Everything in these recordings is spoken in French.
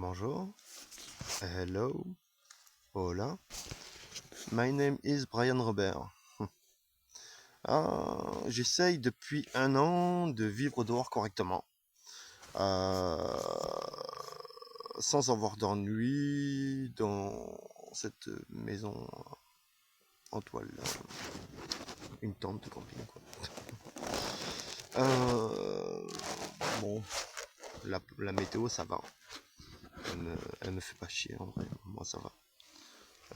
Bonjour, hello, hola. My name is Brian Robert. J'essaye depuis un an de vivre dehors correctement, euh, sans avoir d'ennui dans cette maison en toile, une tente de camping quoi. Euh, bon, la météo ça va, elle me fait pas chier en vrai, moi ça va.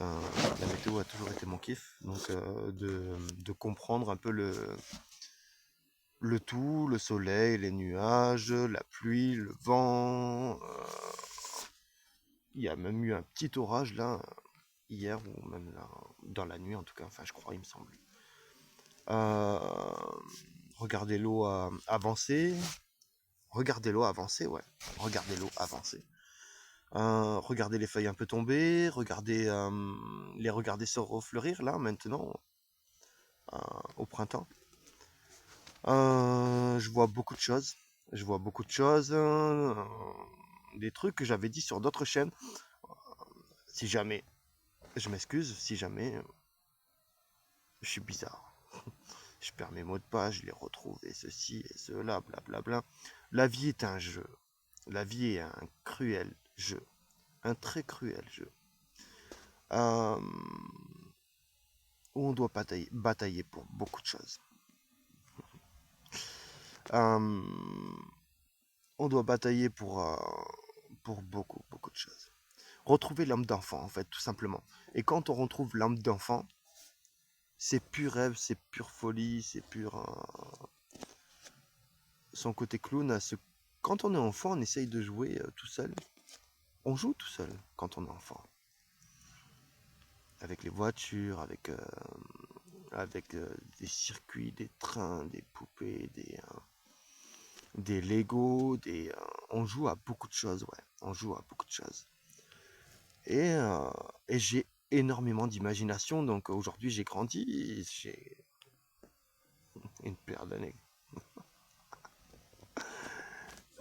Euh, la météo a toujours été mon kiff, donc de comprendre un peu le tout, le soleil, les nuages, la pluie, le vent. Il y a même eu un petit orage là, hier, ou même là, dans la nuit en tout cas, enfin je crois, il me semble. Euh, regardez l'eau avancer, regardez l'eau avancer, ouais, regardez l'eau avancer. Regardez les feuilles un peu tomber, regarder se refleurir là maintenant, euh, au printemps. Je vois beaucoup de choses. Je vois beaucoup de choses. Des trucs que j'avais dit sur d'autres chaînes. Si jamais, je m'excuse, si jamais je suis bizarre. Je perds mes mots de passe, je les retrouve et ceci et cela, blablabla. La vie est un jeu. La vie est un cruel jeu. Un très cruel jeu. Euh, où on doit batailler pour beaucoup de choses. Euh, on doit batailler pour beaucoup, beaucoup de choses. Retrouver l'âme d'enfant, en fait, tout simplement. Et quand on retrouve l'âme d'enfant, c'est pur rêve, c'est pure folie, c'est pur son côté clown. Quand on est enfant, on essaye de jouer tout seul. On joue tout seul quand on est enfant. Avec les voitures, avec des circuits, des trains, des poupées, des Lego, on joue à beaucoup de choses, ouais. On joue à beaucoup de choses. Et, euh, et j'ai énormément d'imagination, donc aujourd'hui j'ai grandi, j'ai une paire d'années.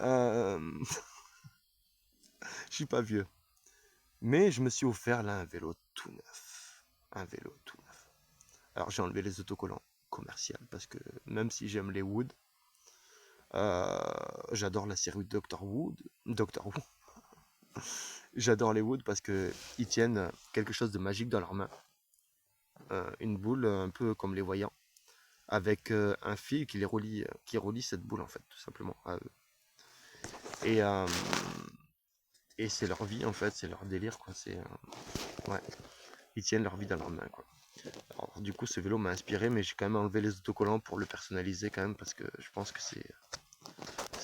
Euh, je suis pas vieux. Mais je me suis offert là un vélo tout neuf. Un vélo tout neuf. Alors j'ai enlevé les autocollants commerciaux parce que même si j'aime les Wood, j'adore la série Doctor Wood. Doctor Wood. J'adore les Wood parce que ils tiennent quelque chose de magique dans leurs mains. Une boule un peu comme les voyants, avec un fil qui relie cette boule en fait, tout simplement à eux. Et, euh, et c'est leur vie en fait, c'est leur délire quoi. Ouais, ils tiennent leur vie dans leurs mains quoi. Alors, du coup, ce vélo m'a inspiré, mais j'ai quand même enlevé les autocollants pour le personnaliser quand même, parce que je pense que c'est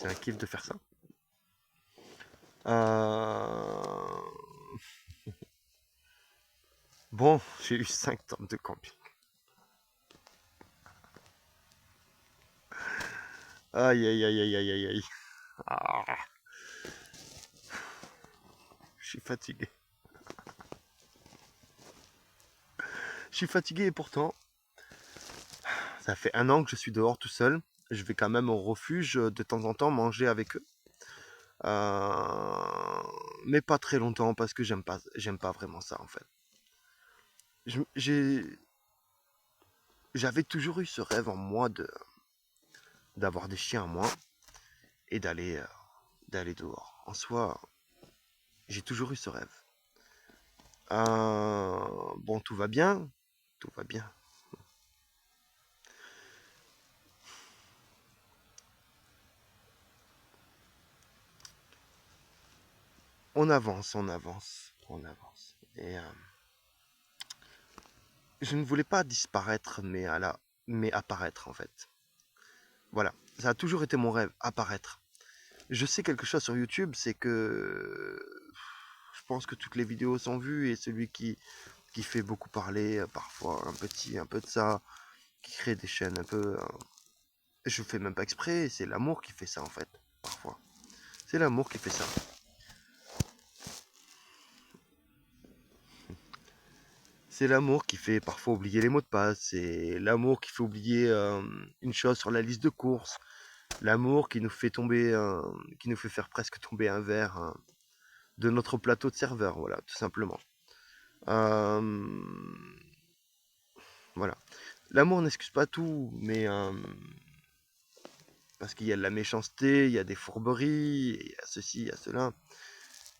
un kiff de faire ça. Euh, Bon, j'ai eu 5 tonnes de camping. Aïe, aïe, aïe, aïe, aïe, aïe, aïe. Ah, je suis fatigué. Je suis fatigué et pourtant, ça fait un an que je suis dehors tout seul. Je vais quand même au refuge de temps en temps manger avec eux. Euh, mais pas très longtemps parce que j'aime pas vraiment ça en fait. Je- J'ai, J'avais toujours eu ce rêve en moi d'avoir des chiens à moi et d'aller dehors. En soi, j'ai toujours eu ce rêve. Bon, tout va bien, tout va bien. On avance, on avance, on avance. Je ne voulais pas disparaître, mais apparaître en fait. Voilà, ça a toujours été mon rêve, apparaître. Je sais quelque chose sur YouTube, c'est que je pense que toutes les vidéos sont vues et celui qui fait beaucoup parler, parfois un peu de ça, qui crée des chaînes un peu. Je fais même pas exprès, c'est l'amour qui fait ça en fait, parfois. C'est l'amour qui fait ça. C'est l'amour qui fait parfois oublier les mots de passe. C'est l'amour qui fait oublier une chose sur la liste de courses. L'amour qui nous fait tomber, qui nous fait faire presque tomber un verre de notre plateau de serveur, voilà, tout simplement. Euh, voilà. L'amour n'excuse pas tout, mais parce qu'il y a de la méchanceté, il y a des fourberies, il y a ceci, il y a cela.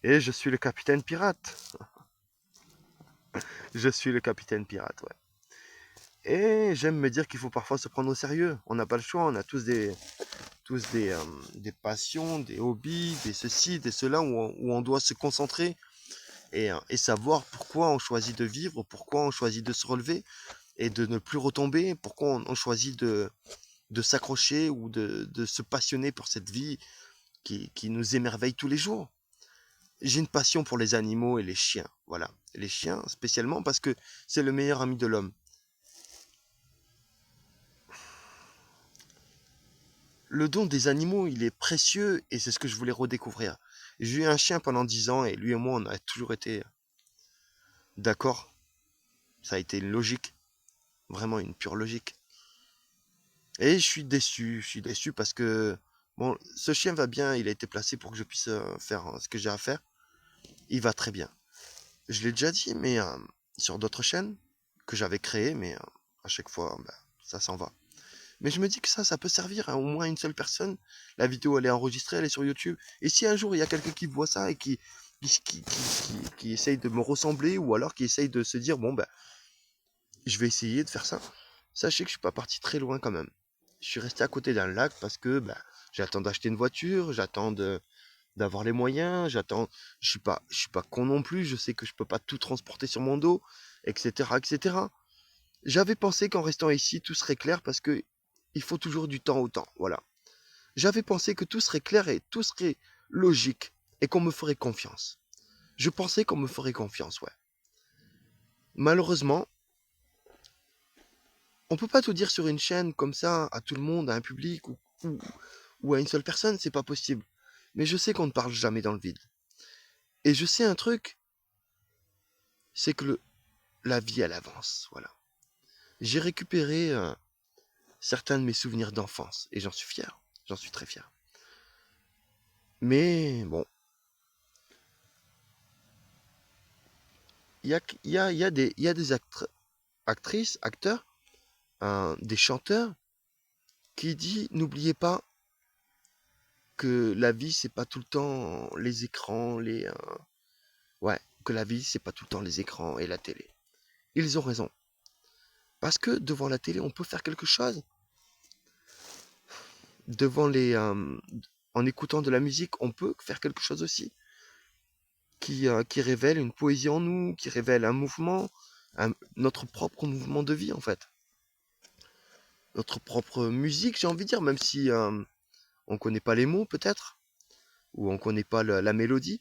Et je suis le capitaine pirate. Je suis le capitaine pirate, ouais. Et j'aime me dire qu'il faut parfois se prendre au sérieux. On n'a pas le choix, on a tous des passions, des hobbies, des ceci, des cela, où on doit se concentrer et savoir pourquoi on choisit de vivre, pourquoi on choisit de se relever et de ne plus retomber, pourquoi on choisit de s'accrocher ou de se passionner pour cette vie qui nous émerveille tous les jours. J'ai une passion pour les animaux et les chiens, voilà. Les chiens spécialement parce que c'est le meilleur ami de l'homme. Le don des animaux, il est précieux et c'est ce que je voulais redécouvrir. J'ai eu un chien pendant 10 ans et lui et moi, on a toujours été d'accord. Ça a été une logique, vraiment une pure logique. Et je suis déçu parce que, bon, ce chien va bien, il a été placé pour que je puisse faire ce que j'ai à faire. Il va très bien. Je l'ai déjà dit, mais sur d'autres chaînes que j'avais créées, mais à chaque fois, bah, ça s'en va. Mais je me dis que ça peut servir à au moins une seule personne. La vidéo, elle est enregistrée, elle est sur YouTube. Et si un jour, il y a quelqu'un qui voit ça et qui essaye de me ressembler, ou alors qui essaye de se dire, bon, ben, je vais essayer de faire ça, sachez que je suis pas parti très loin quand même. Je suis resté à côté d'un lac parce que ben, j'attends d'acheter une voiture, j'attends d'avoir les moyens, j'attends, je suis pas con non plus, je sais que je peux pas tout transporter sur mon dos, etc., etc. J'avais pensé qu'en restant ici, tout serait clair parce que il faut toujours du temps au temps, voilà. J'avais pensé que tout serait clair et tout serait logique et qu'on me ferait confiance. Je pensais qu'on me ferait confiance, ouais. Malheureusement, on peut pas tout dire sur une chaîne comme ça à tout le monde, à un public ou à une seule personne, c'est pas possible. Mais je sais qu'on ne parle jamais dans le vide. Et je sais un truc, c'est que la vie elle avance, voilà. J'ai récupéré certains de mes souvenirs d'enfance et j'en suis fier, j'en suis très fier. Mais bon, il y a des actrices, acteurs, des chanteurs qui disent n'oubliez pas que la vie c'est pas tout le temps les écrans, ouais, que la vie c'est pas tout le temps les écrans et la télé. Ils ont raison. Parce que devant la télé, on peut faire quelque chose. Devant en écoutant de la musique, on peut faire quelque chose aussi qui révèle une poésie en nous, qui révèle un mouvement, notre propre mouvement de vie en fait. Notre propre musique, j'ai envie de dire, même si on connaît pas les mots peut-être, ou on connaît pas la mélodie.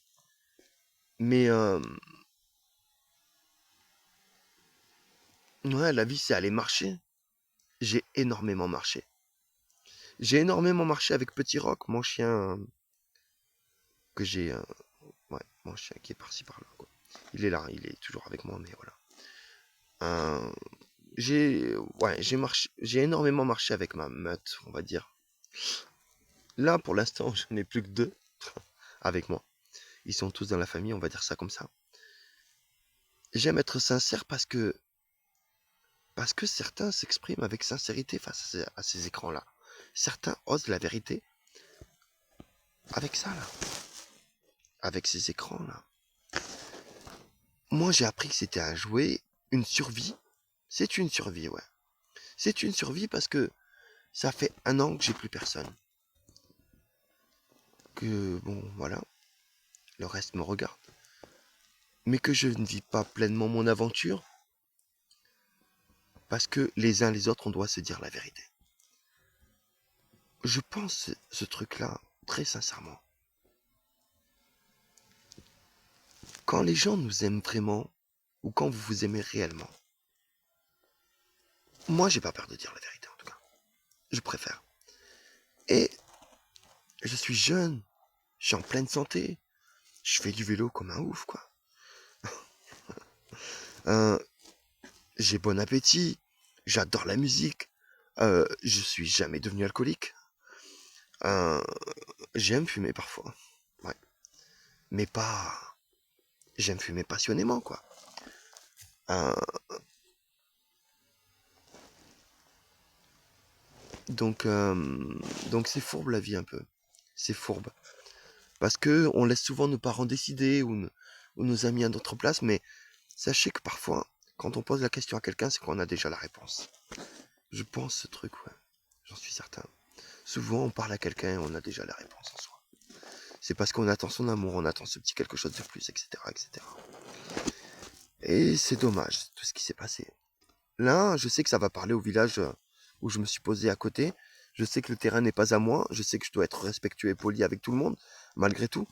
Mais ouais, la vie c'est aller marcher. J'ai énormément marché. J'ai énormément marché avec Petit Rock, mon chien que j'ai, ouais, mon chien qui est par-ci par-là, quoi. Il est là, il est toujours avec moi, mais voilà. Euh, j'ai marché, j'ai énormément marché avec ma meute, on va dire. Là, pour l'instant, je n'ai plus que deux avec moi. Ils sont tous dans la famille, on va dire ça comme ça. J'aime être sincère parce que certains s'expriment avec sincérité face à ces écrans-là. Certains osent la vérité avec ça, là. Avec ces écrans-là. Moi, j'ai appris que c'était un jouet, une survie. C'est une survie, ouais. C'est une survie parce que ça fait 1 an que j'ai plus personne. Que, bon, voilà, le reste me regarde. Mais que je ne vis pas pleinement mon aventure parce que les uns les autres, on doit se dire la vérité. Je pense ce truc-là très sincèrement. Quand les gens nous aiment vraiment, ou quand vous vous aimez réellement, moi j'ai pas peur de dire la vérité en tout cas. Je préfère. Et je suis jeune, je suis en pleine santé, je fais du vélo comme un ouf quoi. Euh, j'ai bon appétit, j'adore la musique, je suis jamais devenu alcoolique. Euh, j'aime fumer parfois, ouais. Mais pas. J'aime fumer passionnément, quoi. Euh, donc, euh, donc c'est fourbe la vie un peu. C'est fourbe. Parce que on laisse souvent nos parents décider ou nos amis à notre place, mais sachez que parfois, quand on pose la question à quelqu'un, c'est qu'on a déjà la réponse. Je pense ce truc, ouais. J'en suis certain. Souvent, on parle à quelqu'un et on a déjà la réponse en soi. C'est parce qu'on attend son amour, on attend ce petit quelque chose de plus, etc., etc. Et c'est dommage, tout ce qui s'est passé. Là, je sais que ça va parler au village où je me suis posé à côté. Je sais que le terrain n'est pas à moi. Je sais que je dois être respectueux et poli avec tout le monde, malgré tout.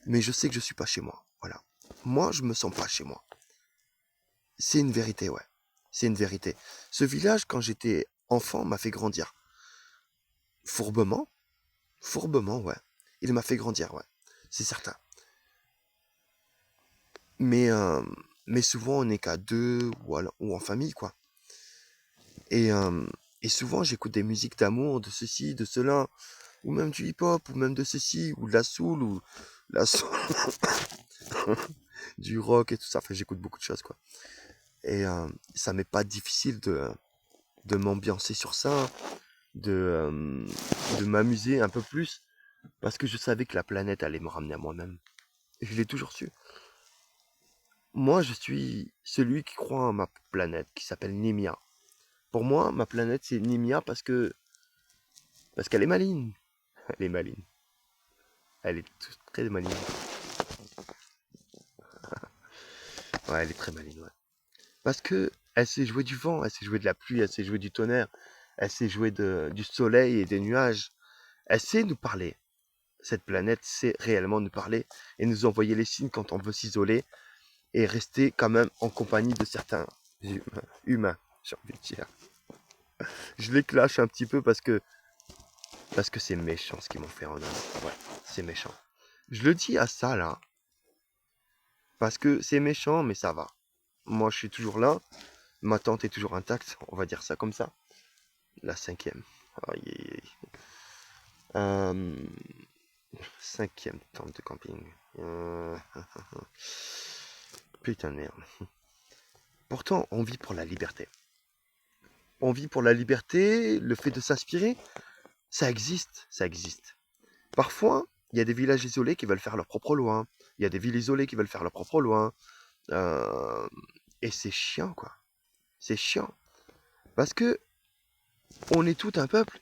Mais je sais que je suis pas chez moi. Voilà. Moi, je me sens pas chez moi. C'est une vérité, ouais. C'est une vérité. Ce village, quand j'étais enfant, m'a fait grandir. Fourbement, fourbement, ouais. Il m'a fait grandir, ouais. C'est certain. Mais, euh, mais souvent, on n'est qu'à deux ou en famille, quoi. Et, euh, et souvent, j'écoute des musiques d'amour, de ceci, de cela, ou même du hip-hop, ou même de ceci, ou de la soul, ou la soul, du rock et tout ça. Enfin, j'écoute beaucoup de choses, quoi. Et ça m'est pas difficile de m'ambiancer sur ça, de m'amuser un peu plus, parce que je savais que la planète allait me ramener à moi-même. Et je l'ai toujours su. Moi, je suis celui qui croit en ma planète, qui s'appelle Nimia. Pour moi, ma planète, c'est Nimia parce qu'elle est maligne. Elle est maligne. Elle est très maligne. Ouais, elle est très maligne, ouais. Parce que elle sait jouer du vent, elle sait jouer de la pluie, elle sait jouer du tonnerre, elle sait jouer du soleil et des nuages. Elle sait nous parler. Cette planète sait réellement nous parler et nous envoyer les signes quand on veut s'isoler et rester quand même en compagnie de certains humains, j'ai envie de dire. Je les clash un petit peu parce que c'est méchant ce qu'ils m'ont fait en homme. Ouais, c'est méchant. Je le dis à ça là, parce que c'est méchant, mais ça va. Moi, je suis toujours là. Ma tante est toujours intacte, on va dire ça comme ça. La cinquième. Aïe, aïe, aïe. Cinquième tente de camping. Euh, Putain de merde. Pourtant, on vit pour la liberté. On vit pour la liberté, le fait de s'inspirer, ça existe, ça existe. Parfois, il y a des villages isolés qui veulent faire leur propre loi. Il y a des villes isolées qui veulent faire leur propre loi. Euh, et c'est chiant, quoi. C'est chiant. Parce que on est tout un peuple.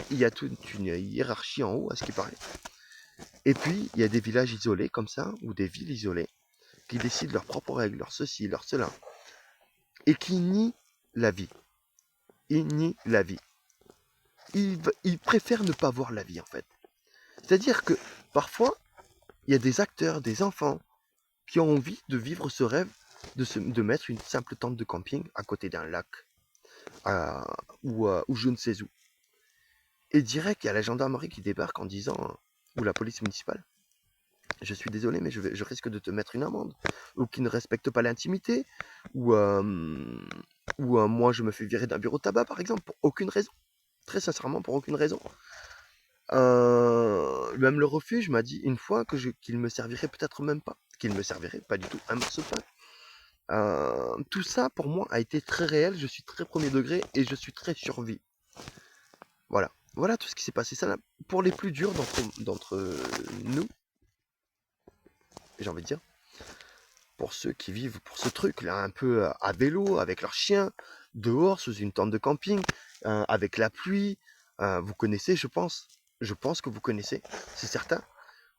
Il y a toute une hiérarchie en haut, à ce qui paraît. Et puis, il y a des villages isolés comme ça, ou des villes isolées, qui décident leurs propres règles, leur ceci, leur cela, et qui nient la vie. Ils nient la vie. Ils préfèrent ne pas voir la vie, en fait. C'est-à-dire que parfois, il y a des acteurs, des enfants, qui ont envie de vivre ce rêve de mettre une simple tente de camping à côté d'un lac euh, ou je ne sais où. Et direct, il y a la gendarmerie qui débarque en disant, ou la police municipale, je suis désolé, mais je risque de te mettre une amende, ou qui ne respecte pas l'intimité, ou moi je me fais virer d'un bureau de tabac par exemple, pour aucune raison. Très sincèrement, pour aucune raison. Même le refuge m'a dit une fois qu'il me servirait peut-être même pas, qu'il me servirait pas du tout un morceau de pain. Tout ça pour moi a été très réel, je suis très premier degré et je suis très survie. Voilà. Voilà tout ce qui s'est passé. Ça, pour les plus durs d'entre nous, j'ai envie de dire, pour ceux qui vivent pour ce truc là, un peu à vélo, avec leurs chiens, dehors, sous une tente de camping, avec la pluie, vous connaissez, je pense. Je pense que vous connaissez, c'est certain.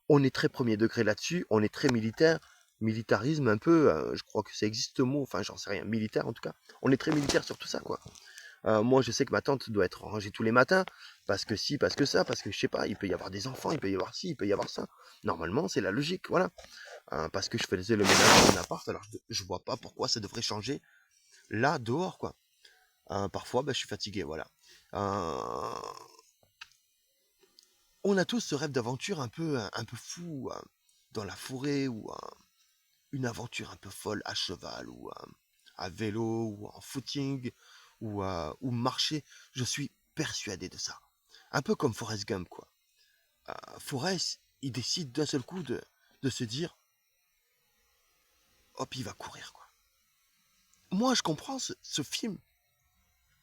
On est très premier degré là-dessus, on est très militaire, militarisme un peu, je crois que ça existe le mot, enfin j'en sais rien, militaire en tout cas. On est très militaire sur tout ça, quoi. Moi, je sais que ma tante doit être rangée tous les matins, parce que si, parce que ça, parce que je sais pas, il peut y avoir des enfants, il peut y avoir ci, il peut y avoir ça. Normalement, c'est la logique, voilà. Parce que je faisais le ménage dans mon appart, alors je vois pas pourquoi ça devrait changer là, dehors, quoi. Parfois, bah, je suis fatigué, voilà. Euh, on a tous ce rêve d'aventure un peu fou, dans la forêt, ou une aventure un peu folle à cheval, ou à vélo, ou en footing, ou marcher. Je suis persuadé de ça. Un peu comme Forrest Gump, quoi. Forrest, il décide d'un seul coup de se dire, hop, il va courir, quoi. Moi, je comprends ce film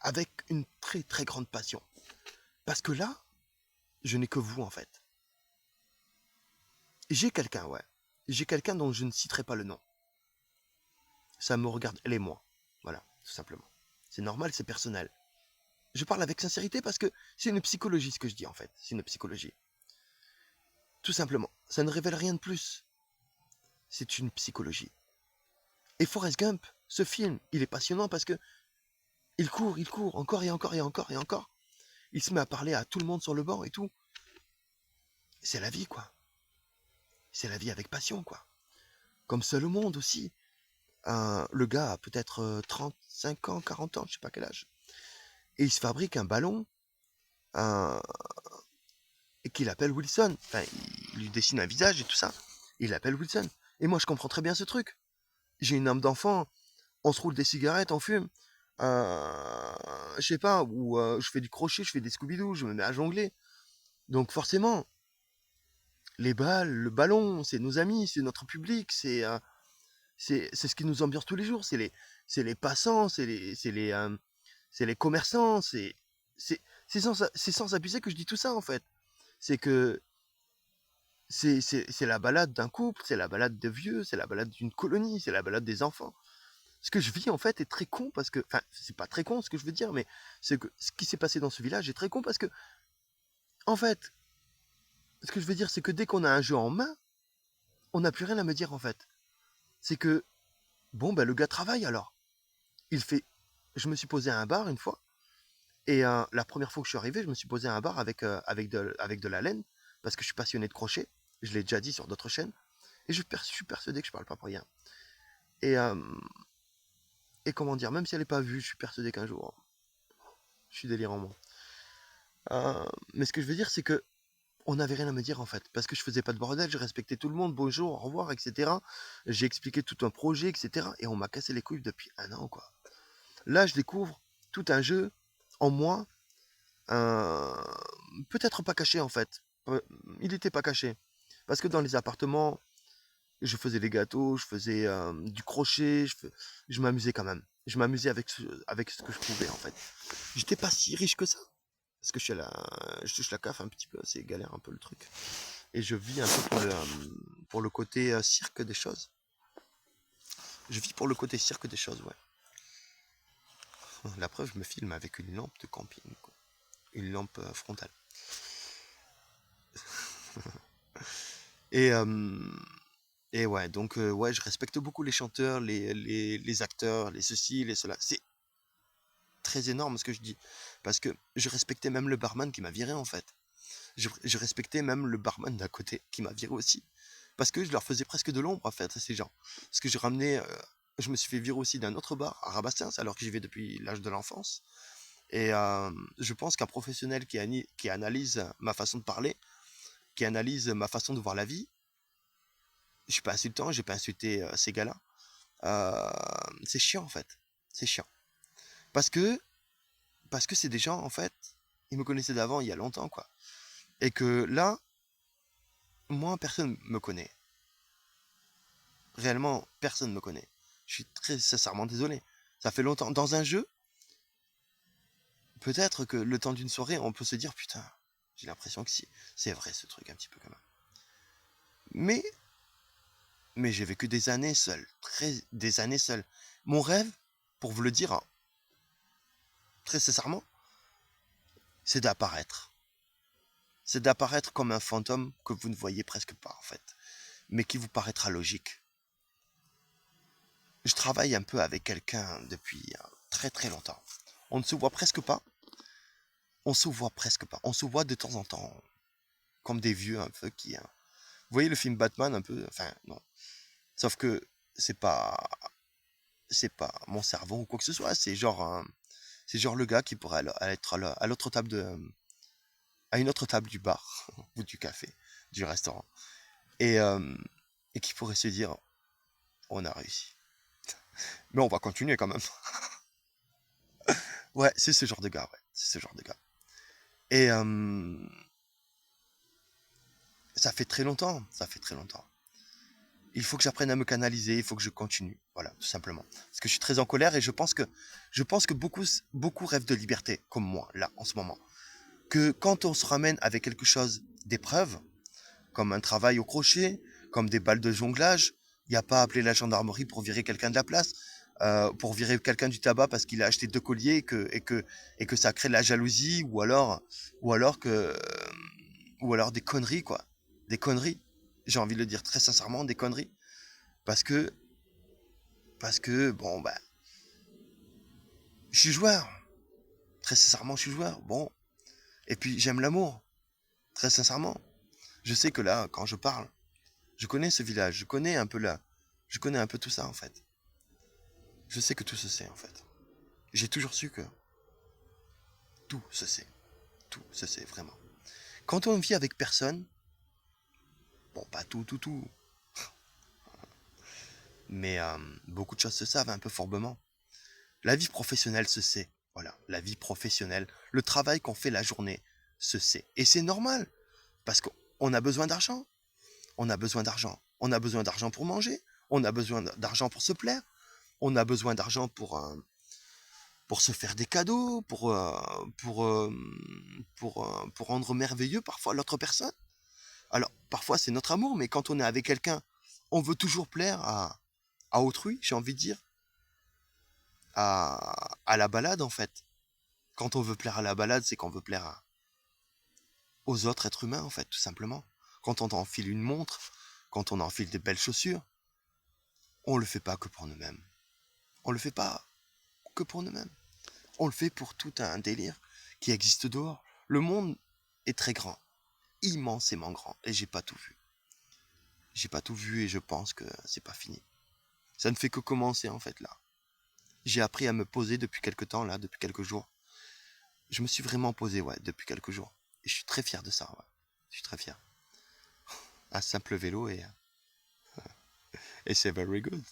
avec une très très grande passion. Parce que là, je n'ai que vous, en fait. J'ai quelqu'un, ouais. J'ai quelqu'un dont je ne citerai pas le nom. Ça me regarde, elle et moi. Voilà, tout simplement. C'est normal, c'est personnel. Je parle avec sincérité parce que c'est une psychologie ce que je dis, en fait. C'est une psychologie. Tout simplement. Ça ne révèle rien de plus. C'est une psychologie. Et Forrest Gump, ce film, il est passionnant parce que il court, encore et encore et encore et encore. Il se met à parler à tout le monde sur le banc et tout. C'est la vie, quoi. C'est la vie avec passion, quoi. Comme seul au monde aussi. Le gars a peut-être 35 ans, 40 ans, je sais pas quel âge. Et il se fabrique un ballon euh, qu'il appelle Wilson. Enfin, il lui dessine un visage et tout ça. Il l'appelle Wilson. Et moi, je comprends très bien ce truc. J'ai une âme d'enfant. On se roule des cigarettes, on fume. Je sais pas, ou je fais du crochet, je fais des Scooby-Doo, je me mets à jongler. Donc forcément, les balles, le ballon, c'est nos amis, c'est notre public, c'est ce qui nous ambiance tous les jours. C'est les passants, c'est les commerçants, c'est sans abuser que je dis tout ça en fait. C'est que c'est la balade d'un couple, c'est la balade de vieux, c'est la balade d'une colonie, c'est la balade des enfants. Ce que je vis en fait est très con parce que, enfin, c'est pas très con ce que je veux dire, mais c'est que ce qui s'est passé dans ce village est très con parce que, en fait, ce que je veux dire, c'est que dès qu'on a un jeu en main, on n'a plus rien à me dire en fait. C'est que, bon, ben le gars travaille alors. Il fait. Je me suis posé à un bar une fois, et la première fois que je suis arrivé, je me suis posé à un bar avec de la laine, parce que je suis passionné de crochet. Je l'ai déjà dit sur d'autres chaînes, et je suis persuadé que je parle pas pour rien. Et, euh, et comment dire, même si elle n'est pas vue, je suis persuadé qu'un jour, je suis délirant moi. Mais ce que je veux dire, c'est que on n'avait rien à me dire en fait, parce que je faisais pas de bordel, je respectais tout le monde, bonjour, au revoir, etc. J'ai expliqué tout un projet, etc. Et on m'a cassé les couilles depuis un an, quoi. Là, je découvre tout un jeu en moi, euh, peut-être pas caché en fait. Il n'était pas caché. Parce que dans les appartements, je faisais des gâteaux, je faisais du crochet, je m'amusais quand même. Je m'amusais avec ce que je pouvais en fait. J'étais pas si riche que ça. Parce que je touche la CAF un petit peu, c'est galère un peu le truc. Et je vis un peu pour le côté cirque des choses. Je vis pour le côté cirque des choses, ouais. La preuve, je me filme avec une lampe de camping, quoi. Une lampe frontale. Et, et ouais, donc ouais, je respecte beaucoup les chanteurs, les acteurs, les ceci, les cela. C'est très énorme ce que je dis. Parce que je respectais même le barman qui m'a viré en fait. Je respectais même le barman d'à côté qui m'a viré aussi. Parce que je leur faisais presque de l'ombre en fait à ces gens. Parce que je me suis fait virer aussi d'un autre bar à Rabastens alors que j'y vais depuis l'âge de l'enfance. Et je pense qu'un professionnel qui analyse ma façon de parler, qui analyse ma façon de voir la vie, je suis pas insultant, j'ai pas insulté ces gars-là. C'est chiant en fait. C'est chiant. Parce que parce que c'est des gens en fait, ils me connaissaient d'avant il y a longtemps quoi. Et que là, moi personne me connaît. Réellement, personne me connaît. Je suis très sincèrement désolé. Ça fait longtemps. Dans un jeu, peut-être que le temps d'une soirée, on peut se dire putain, j'ai l'impression que si, c'est vrai ce truc un petit peu quand même. Mais, mais j'ai vécu des années seul, des années seul. Mon rêve, pour vous le dire hein, très sincèrement, c'est d'apparaître. C'est d'apparaître comme un fantôme que vous ne voyez presque pas en fait, mais qui vous paraîtra logique. Je travaille un peu avec quelqu'un depuis très très longtemps. On ne se voit presque pas. On se voit presque pas. On se voit de temps en temps, comme des vieux un peu qui. Vous voyez le film Batman un peu. Enfin non. Sauf que c'est pas, c'est pas mon cerveau ou quoi que ce soit. C'est genre le gars qui pourrait être à l'autre table à une autre table du bar ou du café, du restaurant, et et qui pourrait se dire, on a réussi. Mais on va continuer quand même. Ouais, c'est ce genre de gars. Ouais, c'est ce genre de gars. Et ça fait très longtemps. Ça fait très longtemps. Il faut que j'apprenne à me canaliser, il faut que je continue. Voilà, tout simplement. Parce que je suis très en colère et je pense que beaucoup rêvent de liberté, comme moi, là, en ce moment. Que quand on se ramène avec quelque chose d'épreuve, comme un travail au crochet, comme des balles de jonglage, il n'y a pas à appeler la gendarmerie pour virer quelqu'un de la place, pour virer quelqu'un du tabac parce qu'il a acheté 2 colliers et que ça crée de la jalousie, ou alors des conneries, quoi. Des conneries. J'ai envie de le dire très sincèrement, des conneries. Parce que, bon, bah, je suis joueur. Très sincèrement, je suis joueur. Bon. Et puis, j'aime l'amour. Très sincèrement. Je sais que là, quand je parle, je connais ce village. Je connais un peu tout ça, en fait. Je sais que tout se sait, en fait. J'ai toujours su que tout se sait. Tout se sait, vraiment. Quand on vit avec personne, bon, pas tout, tout, tout, mais beaucoup de choses se savent un peu forbement. La vie professionnelle se sait. Voilà, la vie professionnelle, le travail qu'on fait la journée se sait. Et c'est normal, parce qu'on a besoin d'argent. On a besoin d'argent. On a besoin d'argent pour manger. On a besoin d'argent pour se plaire. On a besoin d'argent pour se faire des cadeaux, pour rendre merveilleux parfois l'autre personne. Alors, parfois c'est notre amour, mais quand on est avec quelqu'un, on veut toujours plaire à autrui, j'ai envie de dire, à la balade en fait. Quand on veut plaire à la balade, c'est qu'on veut plaire aux autres êtres humains en fait, tout simplement. Quand on enfile une montre, quand on enfile des belles chaussures, on le fait pas que pour nous-mêmes. On le fait pas que pour nous-mêmes. On le fait pour tout un délire qui existe dehors. Le monde est très grand, immensément grand, et j'ai pas tout vu. J'ai pas tout vu et je pense que c'est pas fini. Ça ne fait que commencer en fait là. J'ai appris à me poser depuis quelques temps là, depuis quelques jours. Je me suis vraiment posé ouais depuis quelques jours. Et je suis très fier de ça, ouais. Je suis très fier. Un simple vélo et c'est very good.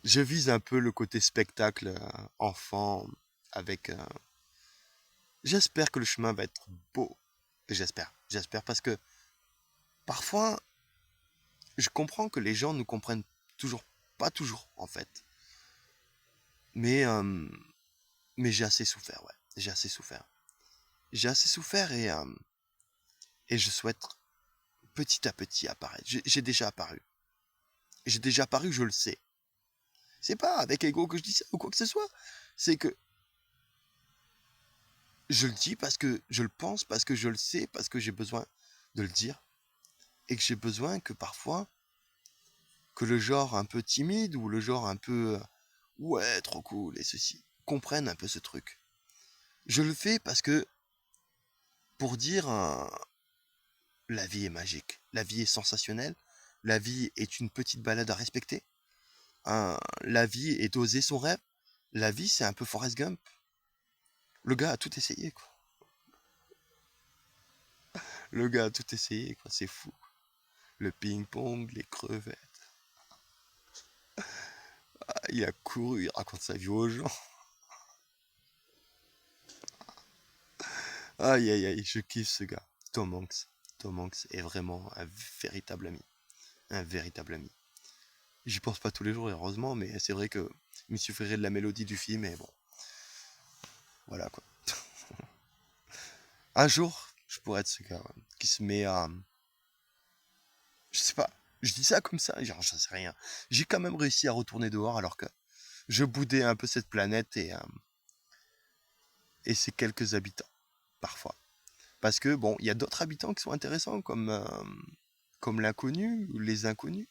Je vise un peu le côté spectacle enfant avec. J'espère que le chemin va être beau. J'espère parce que parfois je comprends que les gens ne comprennent toujours pas toujours en fait. Mais mais j'ai assez souffert, ouais. J'ai assez souffert. J'ai assez souffert et je souhaite petit à petit apparaître. J'ai déjà apparu. J'ai déjà apparu, je le sais. C'est pas avec ego que je dis ça ou quoi que ce soit. C'est que je le dis parce que je le pense, parce que je le sais, parce que j'ai besoin de le dire. Et que j'ai besoin que parfois, que le genre un peu timide ou le genre un peu ouais, trop cool et ceci, comprenne un peu ce truc. Je le fais parce que pour dire la vie est magique, la vie est sensationnelle, la vie est une petite balade à respecter, la vie est d'oser son rêve, la vie c'est un peu Forrest Gump. Le gars a tout essayé, quoi. Le gars a tout essayé, quoi. C'est fou. Le ping-pong, les crevettes. Ah, il a couru, il raconte sa vie aux gens. Aïe, aïe, aïe, je kiffe ce gars. Tom Hanks. Tom Hanks est vraiment un véritable ami. Un véritable ami. J'y pense pas tous les jours, heureusement, mais c'est vrai que il me suffirait de la mélodie du film et bon, voilà quoi. Un jour, je pourrais être ce gars ouais, qui se met à. Je sais pas, je dis ça comme ça, genre, j'en sais rien. J'ai quand même réussi à retourner dehors alors que je boudais un peu cette planète et ses quelques habitants, parfois. Parce que bon, il y a d'autres habitants qui sont intéressants, comme l'inconnu ou les inconnus.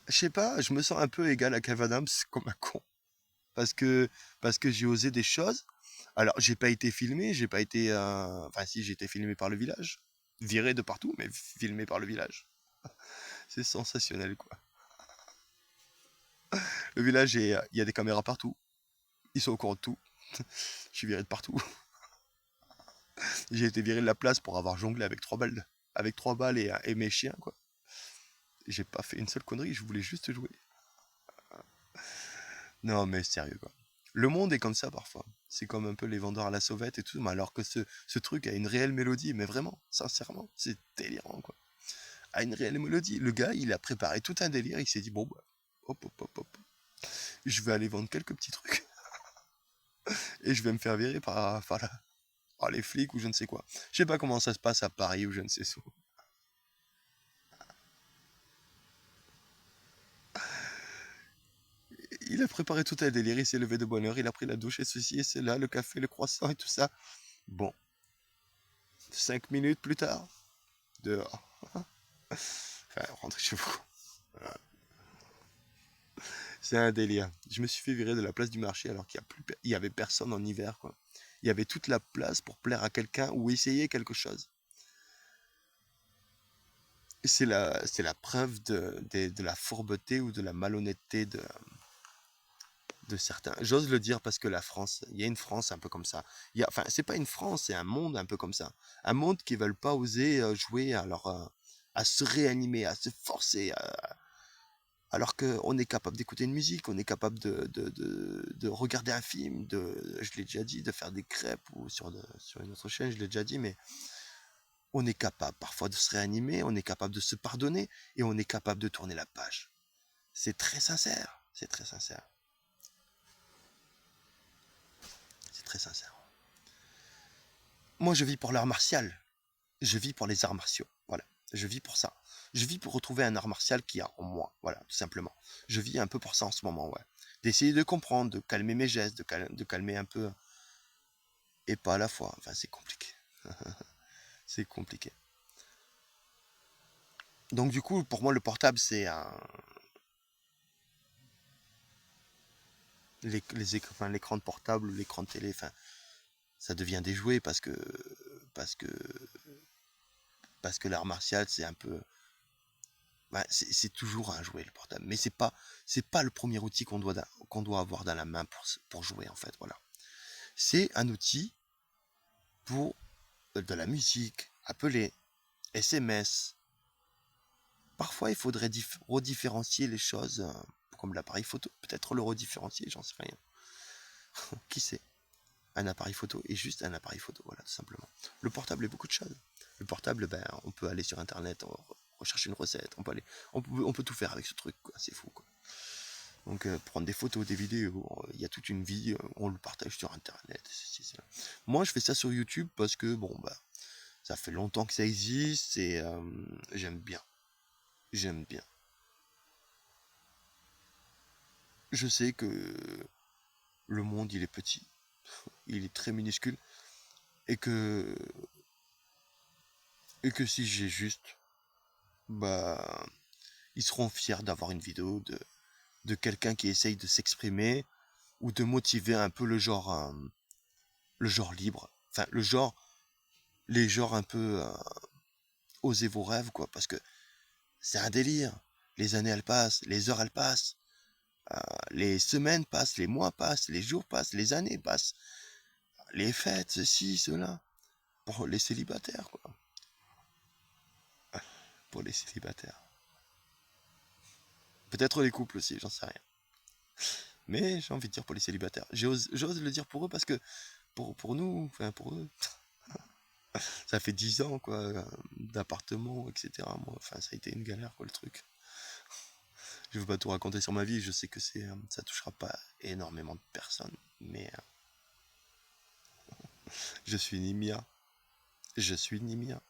Je sais pas, je me sens un peu égal à Kev Adams comme un con. Parce que, parce que j'ai osé des choses. Alors, j'ai pas été filmé, j'ai pas été. Enfin, si, j'ai été filmé par le village. Viré de partout, mais filmé par le village. C'est sensationnel, quoi. Le village, il y a des caméras partout. Ils sont au courant de tout. Je suis viré de partout. J'ai été viré de la place pour avoir jonglé avec 3 balles. Avec 3 balles et mes chiens, quoi. J'ai pas fait une seule connerie, je voulais juste jouer. Non, mais sérieux, quoi. Le monde est comme ça parfois. C'est comme un peu les vendeurs à la sauvette et tout, mais alors que ce truc a une réelle mélodie, mais vraiment, sincèrement, c'est délirant, quoi. A une réelle mélodie. Le gars, il a préparé tout un délire, il s'est dit, bon, bah, hop, hop, hop, hop, je vais aller vendre quelques petits trucs et je vais me faire virer par les flics ou je ne sais quoi. Je sais pas comment ça se passe à Paris ou je ne sais où. Il a préparé tout un délire, il s'est levé de bonne heure, il a pris la douche et ceci et cela, le café, le croissant et tout ça. Bon, 5 minutes plus tard, dehors. Enfin, rentrez chez vous. C'est un délire. Je me suis fait virer de la place du marché alors il y avait personne en hiver, quoi. Il y avait toute la place pour plaire à quelqu'un ou essayer quelque chose. C'est la preuve de la fourbeté ou de la malhonnêteté de certains. J'ose le dire parce que la France, il y a une France un peu comme ça. Enfin, c'est pas une France, c'est un monde un peu comme ça. Un monde qui ne veulent pas oser jouer à se réanimer, à se forcer, alors qu'on est capable d'écouter une musique, on est capable de regarder un film, je l'ai déjà dit, de faire des crêpes ou sur une autre chaîne, je l'ai déjà dit, mais on est capable parfois de se réanimer, on est capable de se pardonner et on est capable de tourner la page. C'est très sincère, c'est très sincère, c'est très sincère. Moi, je vis pour l'art martial, je vis pour les arts martiaux, voilà, je vis pour ça. Je vis pour retrouver un art martial qui a en moi, voilà, tout simplement. Je vis un peu pour ça en ce moment, ouais. D'essayer de comprendre, de calmer mes gestes, de calmer un peu, et pas à la fois. Enfin, c'est compliqué. C'est compliqué. Donc du coup, pour moi, le portable, c'est enfin, l'écran de portable, l'écran de télé, enfin, ça devient des jouets parce que, parce que l'art martial, c'est un peu, bah, c'est toujours un jouet le portable, mais c'est pas le premier outil qu'on doit avoir dans la main pour jouer en fait, voilà. C'est un outil pour de la musique, appeler, SMS. Parfois, il faudrait redifférencier les choses, comme l'appareil photo. Peut-être le redifférencier, j'en sais rien. Qui sait? Un appareil photo est juste un appareil photo, voilà, tout simplement. Le portable est beaucoup de choses. Le portable, ben, on peut aller sur Internet, rechercher une recette, on peut tout faire avec ce truc, quoi. C'est fou, quoi. Donc, prendre des photos, des vidéos, il y a toute une vie, on le partage sur Internet. Moi, je fais ça sur YouTube parce que, bon, bah, ça fait longtemps que ça existe et j'aime bien. J'aime bien. Je sais que le monde, il est petit, il est très minuscule et que si j'ai juste, bah, ils seront fiers d'avoir une vidéo de quelqu'un qui essaye de s'exprimer ou de motiver un peu le genre libre. Enfin, les genres un peu osez vos rêves, quoi, parce que c'est un délire. Les années, elles passent, les heures, elles passent, les semaines passent, les mois passent, les jours passent, les années passent, les fêtes, ceci, cela, pour les célibataires, quoi. Pour les célibataires. Peut-être les couples aussi, j'en sais rien. Mais j'ai envie de dire pour les célibataires. J'ose le dire pour eux parce que pour nous, enfin pour eux, ça fait 10 ans quoi, d'appartement, etc. Moi, enfin ça a été une galère quoi le truc. Je veux pas tout raconter sur ma vie, je sais que ça touchera pas énormément de personnes, mais je suis Nimia. Je suis Nimia.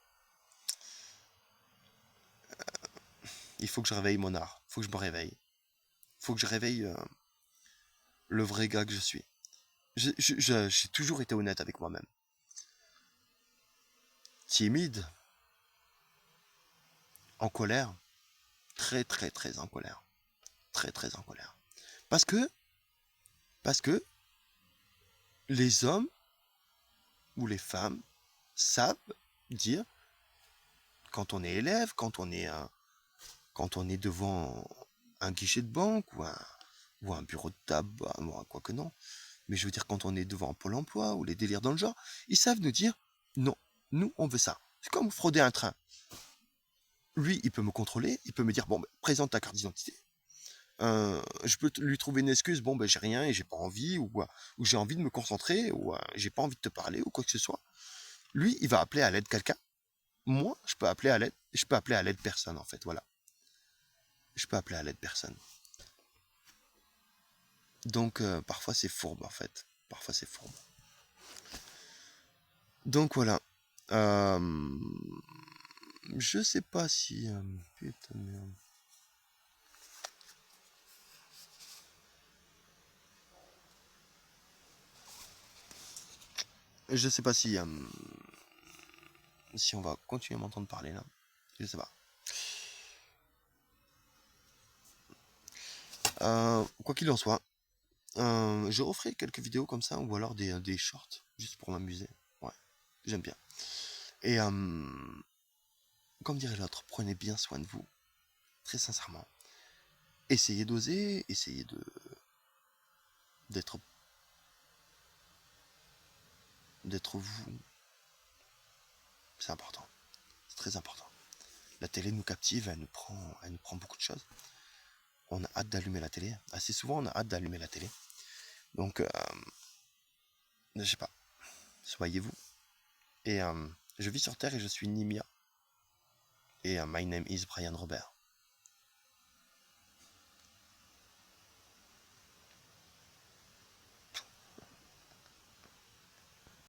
Il faut que je réveille mon art. Il faut que je me réveille. Il faut que je réveille le vrai gars que je suis. J'ai toujours été honnête avec moi-même. Timide, en colère, très très très en colère. Très très en colère. Parce que, parce que les hommes ou les femmes savent dire quand on est élève, quand on est devant un guichet de banque ou un bureau de tabac, moi, quoi que non, mais je veux dire quand on est devant Pôle emploi ou les délires dans le genre, ils savent nous dire non, nous on veut ça. C'est comme frauder un train. Lui, il peut me contrôler, il peut me dire bon, ben, présente ta carte d'identité, Je peux lui trouver une excuse, bon ben j'ai rien et j'ai pas envie, ou j'ai envie de me concentrer, ou j'ai pas envie de te parler, ou quoi que ce soit. Lui, il va appeler à l'aide quelqu'un. Moi, je peux appeler à l'aide personne en fait, voilà. Je peux appeler à l'aide personne. Donc parfois c'est fourbe en fait. Parfois c'est fourbe. Donc voilà. Euh, je sais pas si. Putain de merde. Je sais pas si on va continuer à m'entendre parler là. Je sais pas. Quoi qu'il en soit, je referai quelques vidéos comme ça ou alors des shorts juste pour m'amuser. Ouais, j'aime bien. Et comme dirait l'autre, prenez bien soin de vous, très sincèrement. Essayez d'oser, essayez d'être d'être vous. C'est important, c'est très important. La télé nous captive, elle nous prend beaucoup de choses. On a hâte d'allumer la télé. Assez souvent, on a hâte d'allumer la télé. Donc, je sais pas. Soyez vous. Et je vis sur Terre et je suis Nimia. Et my name is Brian Robert.